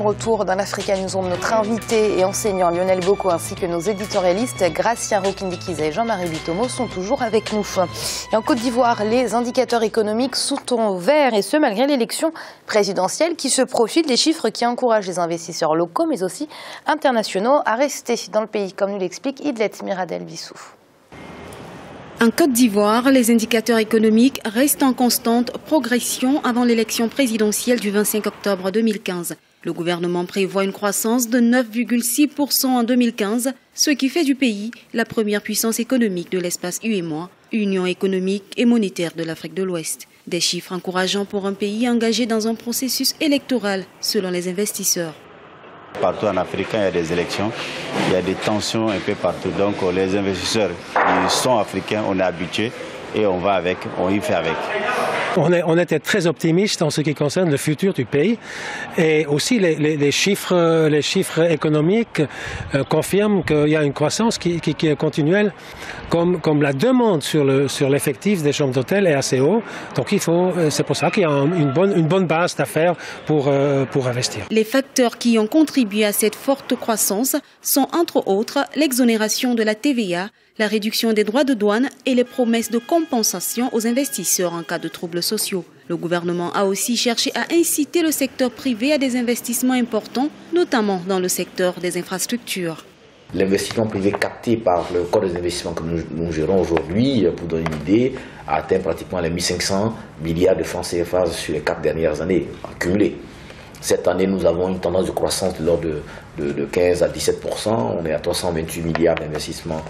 son retour dans l'Africa Newsroom, notre invité et enseignant Lionel Boko ainsi que nos éditorialistes Gracien Rokindikizé et Jean-Marie Bitomo sont toujours avec nous. Et en Côte d'Ivoire, les indicateurs économiques sont au vert et ce malgré l'élection présidentielle qui se profile, des chiffres qui encouragent les investisseurs locaux mais aussi internationaux à rester dans le pays, comme nous l'explique Idlet Miradel Bissou. En Côte d'Ivoire, les indicateurs économiques restent en constante progression avant l'élection présidentielle du 25 octobre 2015. Le gouvernement prévoit une croissance de 9,6% en 2015, ce qui fait du pays la première puissance économique de l'espace UEMOA, Union économique et monétaire de l'Afrique de l'Ouest. Des chiffres encourageants pour un pays engagé dans un processus électoral, selon les investisseurs. Partout en Afrique, il y a des élections, il y a des tensions un peu partout. Donc les investisseurs, ils sont africains, on est habitués et on va avec, on y fait avec. On était très optimiste en ce qui concerne le futur du pays et aussi les chiffres économiques confirment qu'il y a une croissance qui est continuelle, comme la demande sur l'effectif des chambres d'hôtel est assez haut. Donc c'est pour ça qu'il y a une bonne base d'affaires pour investir. Les facteurs qui ont contribué à cette forte croissance sont entre autres l'exonération de la TVA, la réduction des droits de douane et les promesses de compensation aux investisseurs en cas de troubles sociaux. Le gouvernement a aussi cherché à inciter le secteur privé à des investissements importants, notamment dans le secteur des infrastructures. L'investissement privé capté par le Code des investissements que nous gérons aujourd'hui, pour donner une idée, a atteint pratiquement les 1500 milliards de francs CFA sur les 4 dernières années, cumulées. Cette année, nous avons une tendance de croissance de l'ordre de 15 à 17%. On est à 328 milliards d'investissements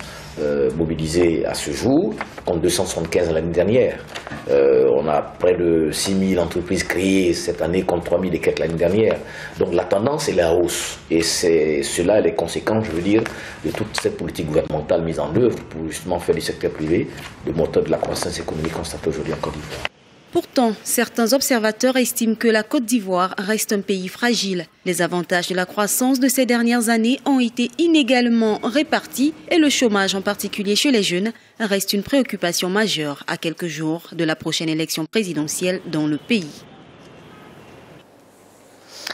mobilisés à ce jour, contre 275 l'année dernière. On a près de 6 000 entreprises créées cette année, contre 3 000 et quelques l'année dernière. Donc la tendance est la hausse. Et c'est cela les conséquences, je veux dire, de toute cette politique gouvernementale mise en œuvre pour justement faire du secteur privé le moteur de la croissance économique constatée aujourd'hui en Côte d'Ivoire. Pourtant, certains observateurs estiment que la Côte d'Ivoire reste un pays fragile. Les avantages de la croissance de ces dernières années ont été inégalement répartis et le chômage, en particulier chez les jeunes, reste une préoccupation majeure à quelques jours de la prochaine élection présidentielle dans le pays.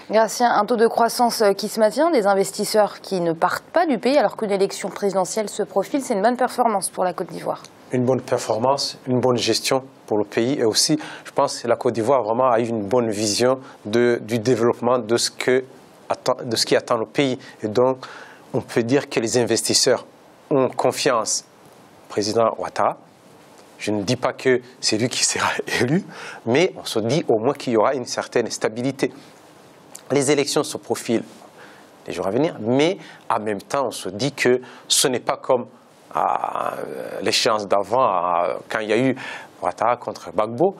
Gracien, un taux de croissance qui se maintient, des investisseurs qui ne partent pas du pays alors qu'une élection présidentielle se profile, c'est une bonne performance pour la Côte d'Ivoire. Une bonne performance, une bonne gestion pour le pays et aussi, je pense que la Côte d'Ivoire vraiment a eu une bonne vision du développement de ce qui attend le pays. Et donc, on peut dire que les investisseurs ont confiance au président Ouattara. Je ne dis pas que c'est lui qui sera élu, mais on se dit au moins qu'il y aura une certaine stabilité. Les élections se profilent les jours à venir, mais en même temps, on se dit que ce n'est pas comme à l'échéance d'avant, quand il y a eu Ouattara contre Gbagbo.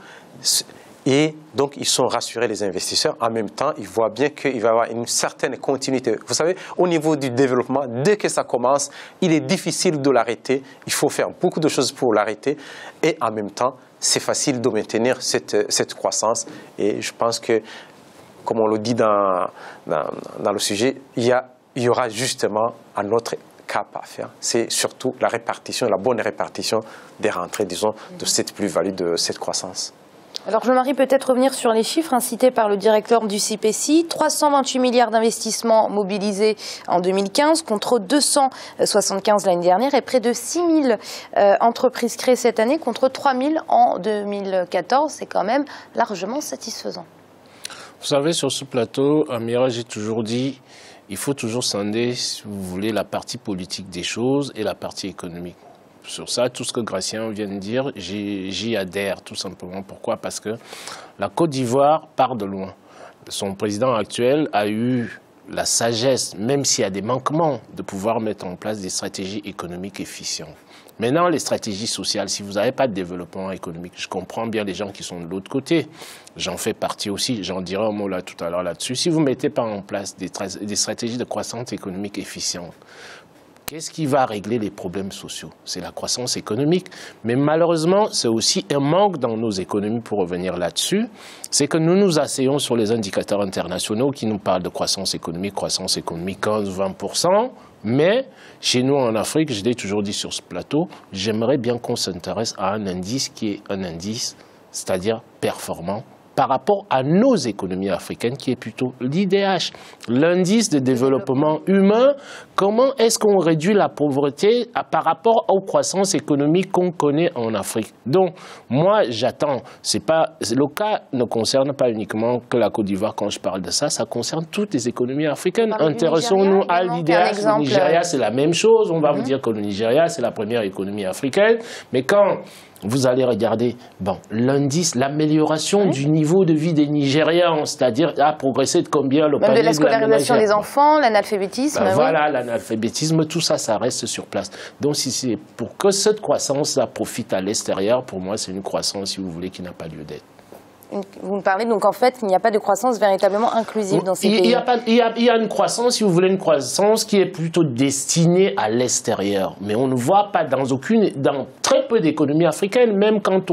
Et donc, ils sont rassurés, les investisseurs. En même temps, ils voient bien qu'il va y avoir une certaine continuité. Vous savez, au niveau du développement, dès que ça commence, il est difficile de l'arrêter. Il faut faire beaucoup de choses pour l'arrêter. Et en même temps, c'est facile de maintenir cette croissance. Et je pense que, comme on le dit dans le sujet, il y aura justement un autre cap à faire. C'est surtout la répartition, la bonne répartition des rentrées, disons, de cette plus-value, de cette croissance. Alors Jean-Marie, peut-être revenir sur les chiffres cités par le directeur du CIPECI. 328 milliards d'investissements mobilisés en 2015 contre 275 l'année dernière et près de 6 000 entreprises créées cette année contre 3 000 en 2014. C'est quand même largement satisfaisant. Vous savez, sur ce plateau, Amira, j'ai toujours dit, il faut toujours scinder, si vous voulez, la partie politique des choses et la partie économique. Sur ça, tout ce que Gracien vient de dire, j'y adhère tout simplement. Pourquoi? Parce que la Côte d'Ivoire part de loin. Son président actuel a eu la sagesse, même s'il y a des manquements, de pouvoir mettre en place des stratégies économiques efficientes. Maintenant, les stratégies sociales, si vous n'avez pas de développement économique, je comprends bien les gens qui sont de l'autre côté. J'en fais partie aussi, j'en dirai un mot là tout à l'heure là-dessus. Si vous ne mettez pas en place des stratégies de croissance économique efficientes, qu'est-ce qui va régler les problèmes sociaux? C'est la croissance économique. Mais malheureusement, c'est aussi un manque dans nos économies, pour revenir là-dessus. C'est que nous nous asseyons sur les indicateurs internationaux qui nous parlent de croissance économique 15-20%. Mais chez nous en Afrique, je l'ai toujours dit sur ce plateau, j'aimerais bien qu'on s'intéresse à un indice qui est un indice, c'est-à-dire performant, par rapport à nos économies africaines, qui est plutôt l'IDH, l'indice de développement humain. Comment est-ce qu'on réduit la pauvreté par rapport aux croissances économiques qu'on connaît en Afrique? Donc, moi, j'attends. Le cas ne concerne pas uniquement que la Côte d'Ivoire quand je parle de ça, ça concerne toutes les économies africaines. Intéressons-nous à l'IDH. Le Nigeria, c'est la même chose. On va vous dire que le Nigeria, c'est la première économie africaine. Mais quand vous allez regarder l'indice, l'amélioration du niveau de vie des Nigérians, c'est-à-dire a progressé de combien le panier de la scolarisation des enfants, l'analphabétisme. Voilà, l'analphabétisme, tout ça, ça reste sur place. Donc, si c'est pour que cette croissance profite à l'extérieur, pour moi, c'est une croissance, si vous voulez, qui n'a pas lieu d'être. Vous me parlez donc en fait qu'il n'y a pas de croissance véritablement inclusive dans ces pays. Il y a une croissance, si vous voulez, une croissance qui est plutôt destinée à l'extérieur. Mais on ne voit pas dans très peu d'économies africaines, même quand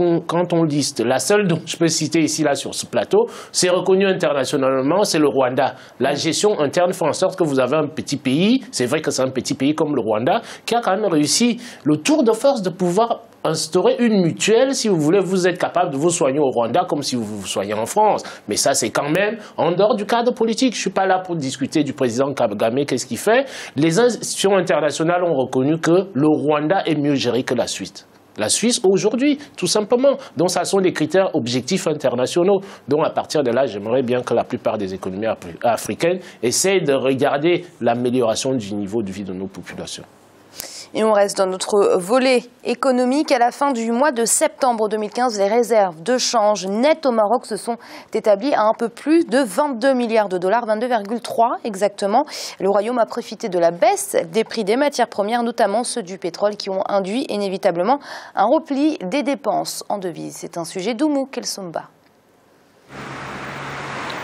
on liste. La seule dont je peux citer ici, là, sur ce plateau, c'est reconnu internationalement, c'est le Rwanda. La gestion interne fait en sorte que vous avez un petit pays, c'est vrai que c'est un petit pays comme le Rwanda, qui a quand même réussi le tour de force de pouvoir instaurer une mutuelle, si vous voulez, vous êtes capable de vous soigner au Rwanda comme si vous vous soignez en France. Mais ça, c'est quand même en dehors du cadre politique. Je ne suis pas là pour discuter du président Kagame, qu'est-ce qu'il fait. Les institutions internationales ont reconnu que le Rwanda est mieux géré que la Suisse. La Suisse aujourd'hui, tout simplement. Donc, ça sont des critères objectifs internationaux. Donc, à partir de là, j'aimerais bien que la plupart des économies africaines essayent de regarder l'amélioration du niveau de vie de nos populations. Et on reste dans notre volet économique. À la fin du mois de septembre 2015, les réserves de change nettes au Maroc se sont établies à un peu plus de 22 milliards de dollars, 22,3 exactement. Le Royaume a profité de la baisse des prix des matières premières, notamment ceux du pétrole, qui ont induit inévitablement un repli des dépenses en devises. C'est un sujet d'Oumou Kelsomba.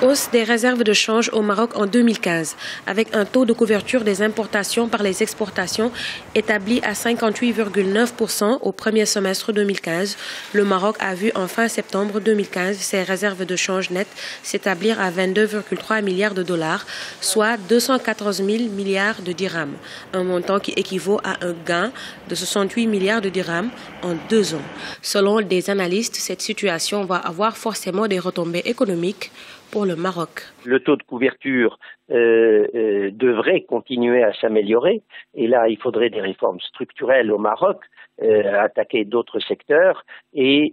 Hausse des réserves de change au Maroc en 2015, avec un taux de couverture des importations par les exportations établi à 58,9% au premier semestre 2015. Le Maroc a vu en fin septembre 2015 ses réserves de change nettes s'établir à 22,3 milliards de dollars, soit 214 000 milliards de dirhams, un montant qui équivaut à un gain de 68 milliards de dirhams en 2 ans. Selon des analystes, cette situation va avoir forcément des retombées économiques pour le Maroc. Le taux de couverture devrait continuer à s'améliorer et là il faudrait des réformes structurelles au Maroc, attaquer d'autres secteurs et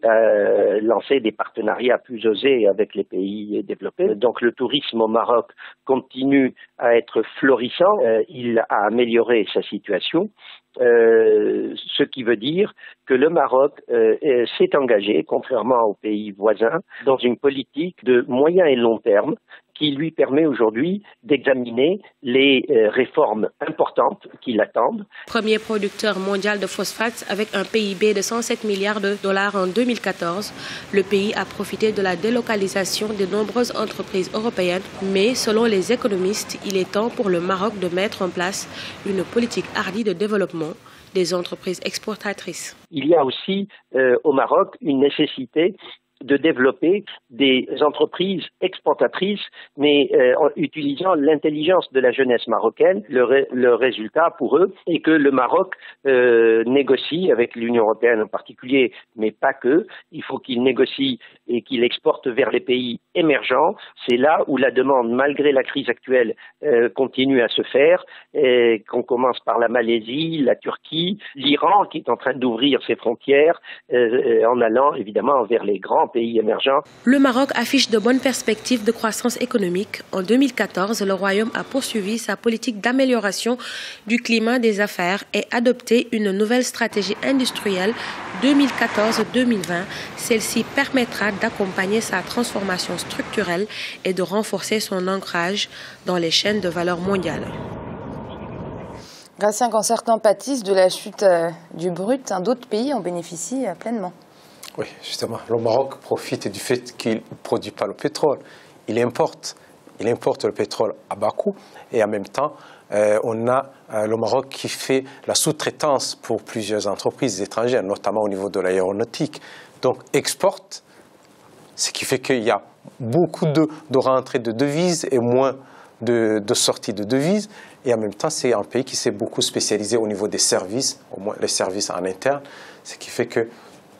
lancer des partenariats plus osés avec les pays développés. Donc le tourisme au Maroc continue à être florissant, il a amélioré sa situation. Ce qui veut dire que le Maroc s'est engagé, contrairement aux pays voisins, dans une politique de moyen et long terme qui lui permet aujourd'hui d'examiner les réformes importantes qui l'attendent. Premier producteur mondial de phosphate avec un PIB de 107 milliards de dollars en 2014, le pays a profité de la délocalisation de nombreuses entreprises européennes, mais selon les économistes, il est temps pour le Maroc de mettre en place une politique hardie de développement des entreprises exportatrices. Il y a aussi au Maroc une nécessité de développer des entreprises exportatrices, mais en utilisant l'intelligence de la jeunesse marocaine. Le résultat pour eux est que le Maroc négocie avec l'Union européenne en particulier, mais pas que. Il faut qu'il négocie et qu'il exporte vers les pays émergents. C'est là où la demande, malgré la crise actuelle, continue à se faire. Qu'on commence par la Malaisie, la Turquie, l'Iran qui est en train d'ouvrir ses frontières en allant évidemment vers les grands pays émergents. Le Maroc affiche de bonnes perspectives de croissance économique. En 2014, le Royaume a poursuivi sa politique d'amélioration du climat des affaires et adopté une nouvelle stratégie industrielle 2014-2020. Celle-ci permettra d'accompagner sa transformation structurelle et de renforcer son ancrage dans les chaînes de valeur mondiales. Gratien, quand certains pâtissent de la chute du brut, d'autres pays en bénéficient pleinement. Oui, justement. Le Maroc profite du fait qu'il ne produit pas le pétrole. Il importe le pétrole à bas coût et en même temps, on a le Maroc qui fait la sous-traitance pour plusieurs entreprises étrangères, notamment au niveau de l'aéronautique. Donc, exporte, ce qui fait qu'il y a beaucoup de rentrées de devises et moins de sorties de devises. Et en même temps, c'est un pays qui s'est beaucoup spécialisé au niveau des services, au moins les services en interne, ce qui fait que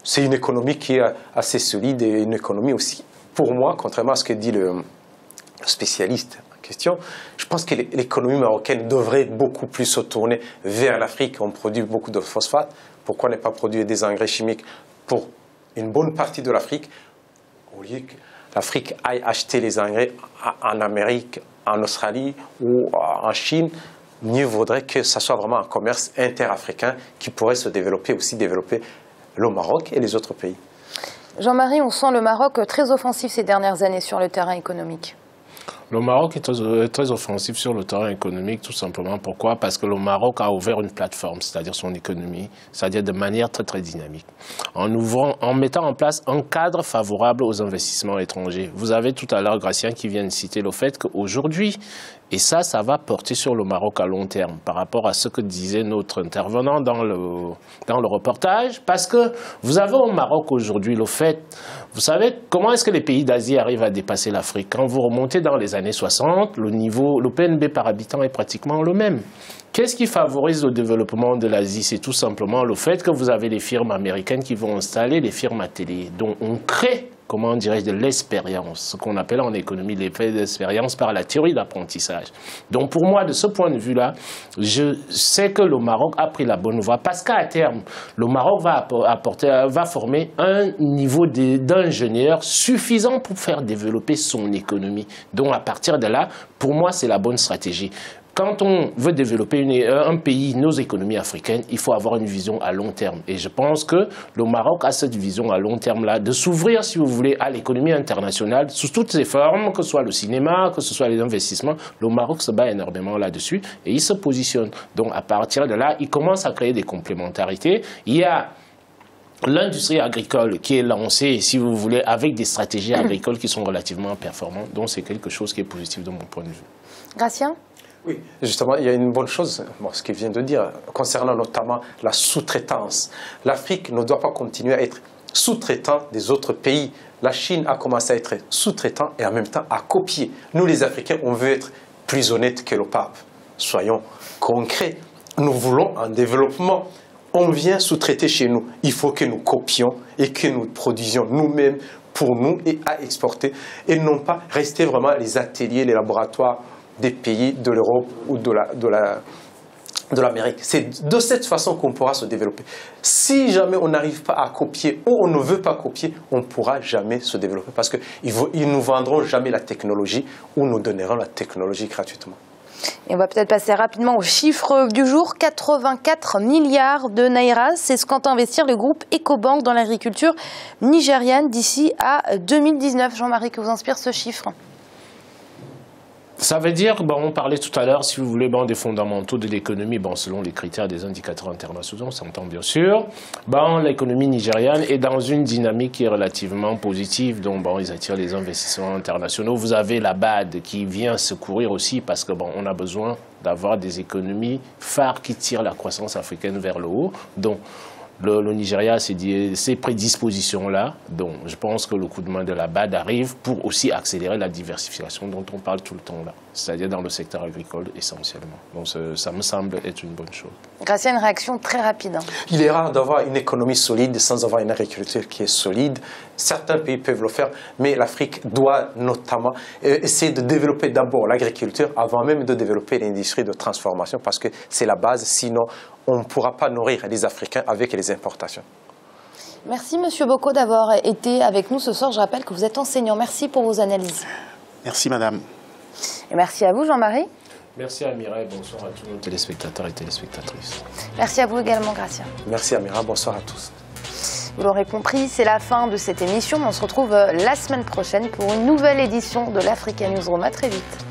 c'est une économie qui est assez solide et une économie aussi pour moi, contrairement à ce que dit le spécialiste en question, je pense que l'économie marocaine devrait beaucoup plus se tourner vers l'Afrique. On produit beaucoup de phosphate. Pourquoi ne pas produire des engrais chimiques pour une bonne partie de l'Afrique, au lieu que l'Afrique aille acheter les engrais en Amérique, en Australie ou en Chine? Mieux vaudrait que ce soit vraiment un commerce interafricain qui pourrait se développer, aussi développer le Maroc et les autres pays. Jean-Marie, on sent le Maroc très offensif ces dernières années sur le terrain économique. Le Maroc est très offensif sur le terrain économique, tout simplement. Pourquoi? Parce que le Maroc a ouvert une plateforme, c'est-à-dire son économie, c'est-à-dire de manière très très dynamique, en mettant en place un cadre favorable aux investissements étrangers. Vous avez tout à l'heure Gracien qui vient de citer le fait qu'aujourd'hui, et ça va porter sur le Maroc à long terme par rapport à ce que disait notre intervenant dans le reportage, parce que vous avez au Maroc aujourd'hui le fait, vous savez comment est-ce que les pays d'Asie arrivent à dépasser l'Afrique? Quand vous remontez dans les années 60, le PNB par habitant est pratiquement le même. Qu'est-ce qui favorise le développement de l'Asie? C'est tout simplement le fait que vous avez les firmes américaines qui vont installer les firmes à télé, dont on crée, comment dirais-je, de l'expérience, ce qu'on appelle en économie l'effet d'expérience par la théorie d'apprentissage. Donc pour moi, de ce point de vue-là, je sais que le Maroc a pris la bonne voie parce qu'à terme, le Maroc va former un niveau d'ingénieur suffisant pour faire développer son économie. Donc à partir de là, pour moi, c'est la bonne stratégie. Quand on veut développer un pays, nos économies africaines, il faut avoir une vision à long terme. Et je pense que le Maroc a cette vision à long terme-là, de s'ouvrir, si vous voulez, à l'économie internationale, sous toutes ses formes, que ce soit le cinéma, que ce soit les investissements. Le Maroc se bat énormément là-dessus et il se positionne. Donc à partir de là, il commence à créer des complémentarités. Il y a l'industrie agricole qui est lancée, si vous voulez, avec des stratégies agricoles qui sont relativement performantes. Donc c'est quelque chose qui est positif de mon point de vue. Gracien ? Oui, justement, il y a une bonne chose, ce qu'il vient de dire, concernant notamment la sous-traitance. L'Afrique ne doit pas continuer à être sous-traitant des autres pays. La Chine a commencé à être sous-traitant et en même temps à copier. Nous, les Africains, on veut être plus honnêtes que le pape. Soyons concrets. Nous voulons un développement. On vient sous-traiter chez nous. Il faut que nous copions et que nous produisions nous-mêmes pour nous et à exporter. Et non pas rester vraiment les ateliers, les laboratoires des pays de l'Europe ou de l'Amérique. C'est de cette façon qu'on pourra se développer. Si jamais on n'arrive pas à copier ou on ne veut pas copier, on ne pourra jamais se développer parce qu'ils ne nous vendront jamais la technologie ou nous donneront la technologie gratuitement. Et on va peut-être passer rapidement au chiffre du jour. 84 milliards de naira, c'est ce qu'entend investir le groupe Ecobank dans l'agriculture nigériane d'ici à 2019. Jean-Marie, que vous inspire ce chiffre ? Ça veut dire, on parlait tout à l'heure, si vous voulez, des fondamentaux de l'économie, selon les critères des indicateurs internationaux, on s'entend bien sûr. L'économie nigériane est dans une dynamique qui est relativement positive, donc ils attirent les investissements internationaux. Vous avez la BAD qui vient secourir aussi parce que on a besoin d'avoir des économies phares qui tirent la croissance africaine vers le haut. Donc, le Nigeria a ces prédispositions-là, donc je pense que le coup de main de la BAD arrive pour aussi accélérer la diversification dont on parle tout le temps là, c'est-à-dire dans le secteur agricole essentiellement. Donc ça me semble être une bonne chose. Grâce à une réaction très rapide. Il est rare d'avoir une économie solide sans avoir une agriculture qui est solide. Certains pays peuvent le faire, mais l'Afrique doit notamment essayer de développer d'abord l'agriculture avant même de développer l'industrie de transformation parce que c'est la base, sinon on ne pourra pas nourrir les Africains avec les importations. Merci Monsieur Boko d'avoir été avec nous ce soir. Je rappelle que vous êtes enseignant. Merci pour vos analyses. Merci Madame. Et merci à vous Jean-Marie. Merci Amira et bonsoir à tous nos téléspectateurs et téléspectatrices. Merci à vous également Gracien. Merci Amira, bonsoir à tous. Vous l'aurez compris, c'est la fin de cette émission. On se retrouve la semaine prochaine pour une nouvelle édition de l'Africa Newsroom. À très vite.